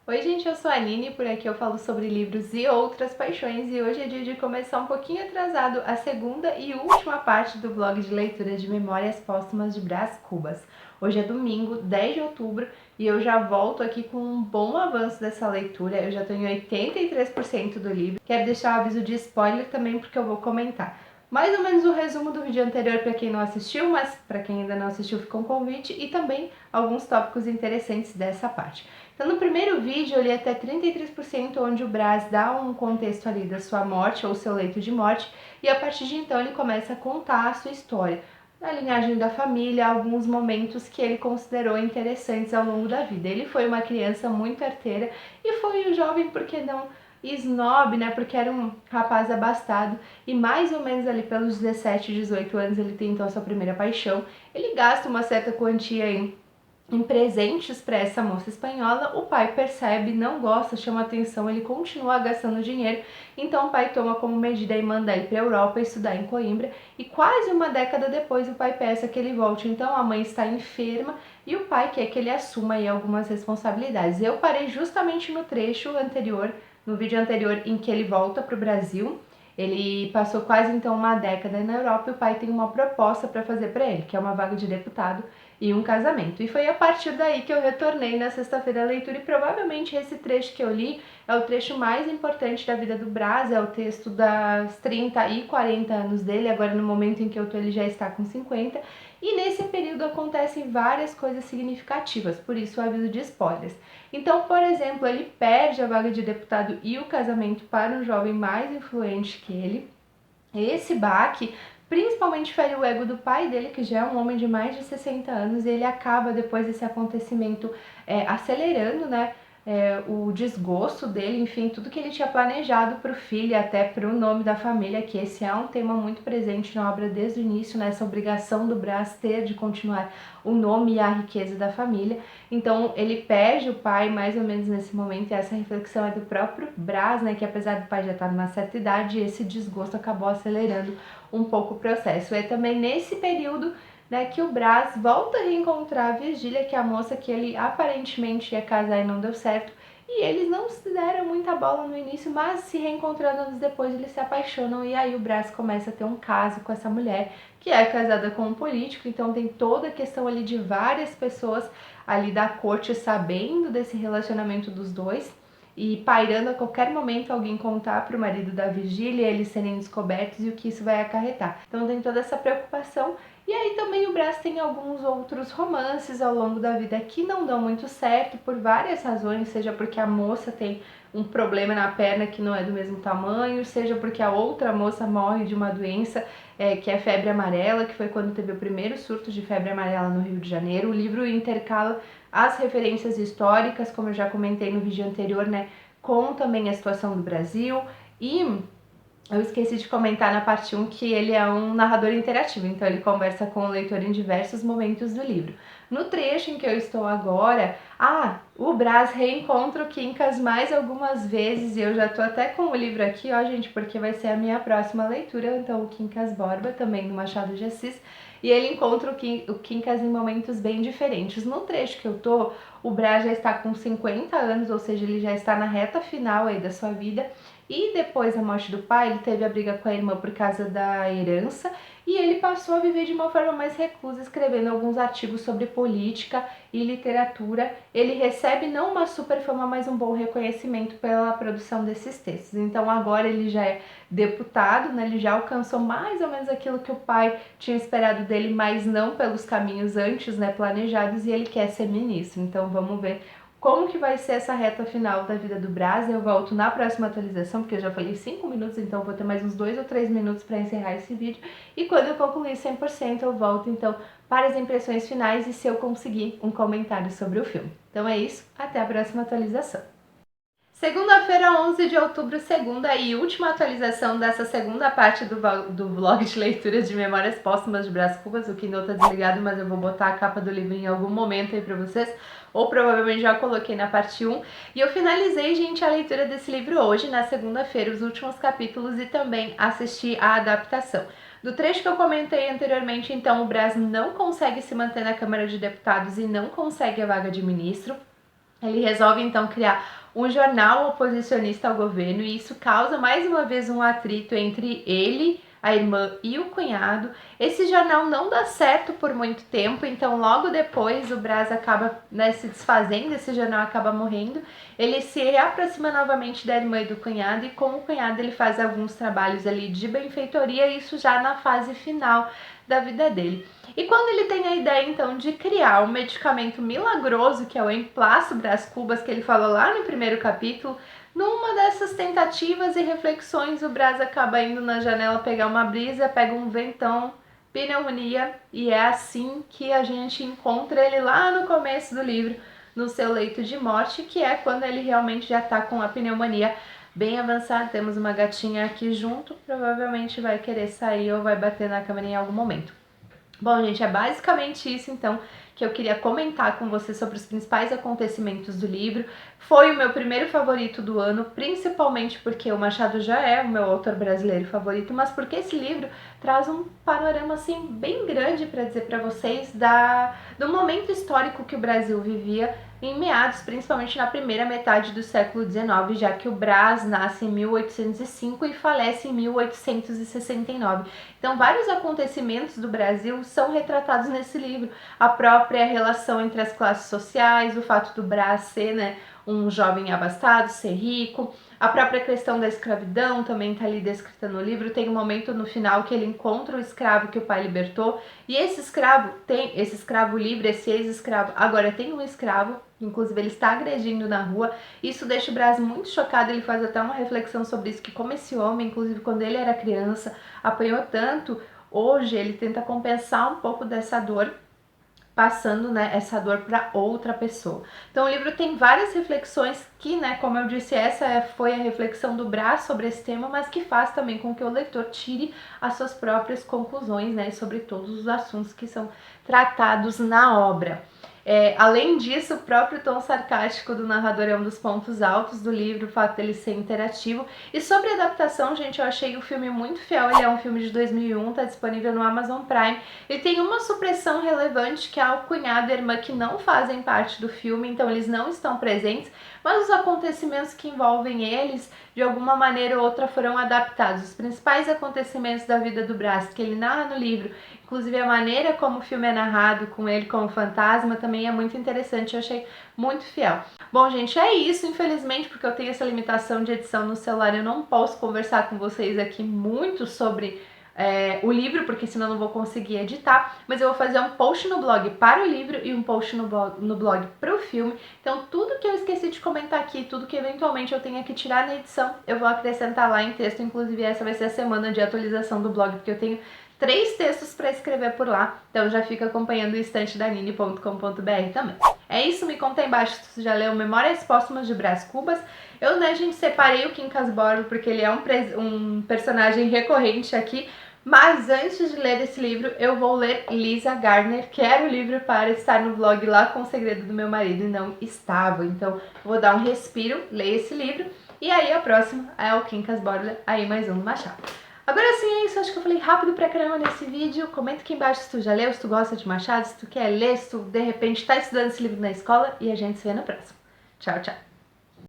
Oi gente, eu sou a Aline, por aqui eu falo sobre livros e outras paixões e hoje é dia de começar um pouquinho atrasado a segunda e última parte do blog de leitura de Memórias Póstumas de Brás Cubas. Hoje é domingo, 10 de outubro e eu já volto aqui com um bom avanço dessa leitura, eu já estou em 83% do livro. Quero deixar o aviso de spoiler também porque eu vou comentar mais ou menos o resumo do vídeo anterior para quem não assistiu, mas para quem ainda não assistiu fica um convite e também alguns tópicos interessantes dessa parte. Então no primeiro vídeo eu li até 33% onde o Brás dá um contexto ali da sua morte ou seu leito de morte e a partir de então ele começa a contar a sua história, da linhagem da família, alguns momentos que ele considerou interessantes ao longo da vida. Ele foi uma criança muito arteira e foi um jovem, por que não, snob, né, porque era um rapaz abastado e mais ou menos ali pelos 17, 18 anos ele tem então a sua primeira paixão. Ele gasta uma certa quantia em presentes para essa moça espanhola, o pai percebe, não gosta, chama atenção, ele continua gastando dinheiro, então o pai toma como medida e manda ele para a Europa estudar em Coimbra e quase uma década depois o pai peça que ele volte, então a mãe está enferma e o pai quer que ele assuma aí algumas responsabilidades. Eu parei justamente no trecho anterior, no vídeo anterior em que ele volta para o Brasil. Ele passou quase então uma década na Europa e o pai tem uma proposta para fazer para ele, que é uma vaga de deputado e um casamento. E foi a partir daí que eu retornei na sexta-feira à leitura e provavelmente esse trecho que eu li é o trecho mais importante da vida do Brás, é o texto das 30 e 40 anos dele, agora no momento em que eu tô ele já está com 50, e nesse período acontecem várias coisas significativas, por isso o aviso de spoilers. Então, por exemplo, ele perde a vaga de deputado e o casamento para um jovem mais influente que ele. Esse baque principalmente fere o ego do pai dele, que já é um homem de mais de 60 anos, e ele acaba, depois desse acontecimento, acelerando, né, o desgosto dele, enfim, tudo que ele tinha planejado para o filho e até para o nome da família, que esse é um tema muito presente na obra desde o início, nessa obrigação do Brás ter de continuar o nome e a riqueza da família. Então ele perde o pai mais ou menos nesse momento, e essa reflexão é do próprio Brás, né, que apesar do pai já estar numa certa idade, esse desgosto acabou acelerando um pouco o processo. É também nesse período, né, que o Brás volta a reencontrar a Virgília, que é a moça que ele aparentemente ia casar e não deu certo, e eles não se deram muita bola no início, mas se reencontrando anos depois eles se apaixonam e aí o Brás começa a ter um caso com essa mulher, que é casada com um político, então tem toda a questão ali de várias pessoas ali da corte sabendo desse relacionamento dos dois e pairando a qualquer momento alguém contar para o marido da Virgília, eles serem descobertos e o que isso vai acarretar. Então tem toda essa preocupação. E aí também o Brás tem alguns outros romances ao longo da vida que não dão muito certo por várias razões, seja porque a moça tem um problema na perna que não é do mesmo tamanho, seja porque a outra moça morre de uma doença que é febre amarela, que foi quando teve o primeiro surto de febre amarela no Rio de Janeiro. O livro intercala as referências históricas, como eu já comentei no vídeo anterior, né, com também a situação do Brasil. E eu esqueci de comentar na parte 1 que ele é um narrador interativo, então ele conversa com o leitor em diversos momentos do livro. No trecho em que eu estou agora, o Brás reencontra o Quincas mais algumas vezes e eu já tô até com o livro aqui, ó, gente, porque vai ser a minha próxima leitura, então o Quincas Borba, também do Machado de Assis, e ele encontra o Quincas em momentos bem diferentes. No trecho que eu tô, o Brás já está com 50 anos, ou seja, ele já está na reta final aí da sua vida, e depois da morte do pai, ele teve a briga com a irmã por causa da herança e ele passou a viver de uma forma mais reclusa, escrevendo alguns artigos sobre política e literatura. Ele recebe não uma super fama, mas um bom reconhecimento pela produção desses textos. Então agora ele já é deputado, né? Ele já alcançou mais ou menos aquilo que o pai tinha esperado dele, mas não pelos caminhos antes, né, planejados, e ele quer ser ministro. Então vamos ver como que vai ser essa reta final da vida do Brás. Eu volto na próxima atualização, porque eu já falei 5 minutos, então vou ter mais uns 2 ou 3 minutos para encerrar esse vídeo. E quando eu concluir 100%, eu volto então para as impressões finais e se eu conseguir um comentário sobre o filme. Então é isso, até a próxima atualização. Segunda-feira, 11 de outubro, segunda e última atualização dessa segunda parte do vlog de leituras de Memórias Póstumas de Brás Cubas. O Kindle tá desligado, mas eu vou botar a capa do livro em algum momento aí pra vocês, ou provavelmente já coloquei na parte 1. E eu finalizei, gente, a leitura desse livro hoje, na segunda-feira, os últimos capítulos, e também assisti a adaptação. Do trecho que eu comentei anteriormente, então, o Brás não consegue se manter na Câmara de Deputados e não consegue a vaga de ministro. Ele resolve então criar um jornal oposicionista ao governo e isso causa mais uma vez um atrito entre ele, a irmã e o cunhado. Esse jornal não dá certo por muito tempo, então logo depois o Brás acaba, né, se desfazendo, esse jornal acaba morrendo. Ele se reaproxima novamente da irmã e do cunhado e com o cunhado ele faz alguns trabalhos ali de benfeitoria, isso já na fase final da vida dele. E quando ele tem a ideia então de criar um medicamento milagroso que é o Emplasto Brás Cubas, que ele falou lá no primeiro capítulo, numa dessas tentativas e reflexões o Brás acaba indo na janela pegar uma brisa, pega um ventão, pneumonia, e é assim que a gente encontra ele lá no começo do livro, no seu leito de morte, que é quando ele realmente já tá com a pneumonia bem avançada. Temos uma gatinha aqui junto, provavelmente vai querer sair ou vai bater na câmera em algum momento. Bom, gente, é basicamente isso, então, que eu queria comentar com vocês sobre os principais acontecimentos do livro. Foi o meu primeiro favorito do ano, principalmente porque o Machado já é o meu autor brasileiro favorito, mas porque esse livro traz um panorama, assim, bem grande para dizer para vocês do momento histórico que o Brasil vivia em meados, principalmente na primeira metade do século XIX, já que o Brás nasce em 1805 e falece em 1869. Então, vários acontecimentos do Brasil são retratados nesse livro. A própria relação entre as classes sociais, o fato do Brás ser, né, um jovem abastado, ser rico, a própria questão da escravidão também está ali descrita no livro. Tem um momento no final que ele encontra o escravo que o pai libertou, e esse escravo livre, esse ex-escravo, agora tem um escravo, inclusive ele está agredindo na rua. Isso deixa o Brás muito chocado, ele faz até uma reflexão sobre isso, que como esse homem, inclusive quando ele era criança, apanhou tanto, hoje ele tenta compensar um pouco dessa dor, passando, né, essa dor para outra pessoa. Então o livro tem várias reflexões que, né, como eu disse, essa foi a reflexão do Brás sobre esse tema, mas que faz também com que o leitor tire as suas próprias conclusões, né, sobre todos os assuntos que são tratados na obra. Além disso, o próprio tom sarcástico do narrador é um dos pontos altos do livro, o fato dele ser interativo. E sobre a adaptação, gente, eu achei o filme muito fiel. Ele é um filme de 2001, tá disponível no Amazon Prime. Ele tem uma supressão relevante, que é o cunhado e a irmã, que não fazem parte do filme, então eles não estão presentes, mas os acontecimentos que envolvem eles, de alguma maneira ou outra, foram adaptados. Os principais acontecimentos da vida do Brás, que ele narra no livro, inclusive a maneira como o filme é narrado, com ele como fantasma, também é muito interessante, eu achei muito fiel. Bom, gente, é isso. Infelizmente, porque eu tenho essa limitação de edição no celular, eu não posso conversar com vocês aqui muito sobre o livro, porque senão eu não vou conseguir editar, mas eu vou fazer um post no blog para o livro e um post no blog para o filme. Então tudo que eu esqueci de comentar aqui, tudo que eventualmente eu tenha que tirar na edição, eu vou acrescentar lá em texto. Inclusive essa vai ser a semana de atualização do blog, porque eu tenho 3 textos para escrever por lá, então já fica acompanhando o estantedanini.com.br também. É isso, me conta aí embaixo se você já leu Memórias Póstumas de Brás Cubas. Eu, né, gente, separei o Quincas Borba porque ele é um personagem recorrente aqui, mas antes de ler esse livro, eu vou ler Lisa Gardner, que era o livro para estar no vlog lá com o segredo do meu marido e não estava. Então, vou dar um respiro, ler esse livro, e aí a próxima é o Quincas Borba, aí mais um do Machado. Agora sim é isso, acho que eu falei rápido pra caramba nesse vídeo. Comenta aqui embaixo se tu já leu, se tu gosta de Machado, se tu quer ler, se tu de repente tá estudando esse livro na escola, e a gente se vê no próximo. Tchau, tchau!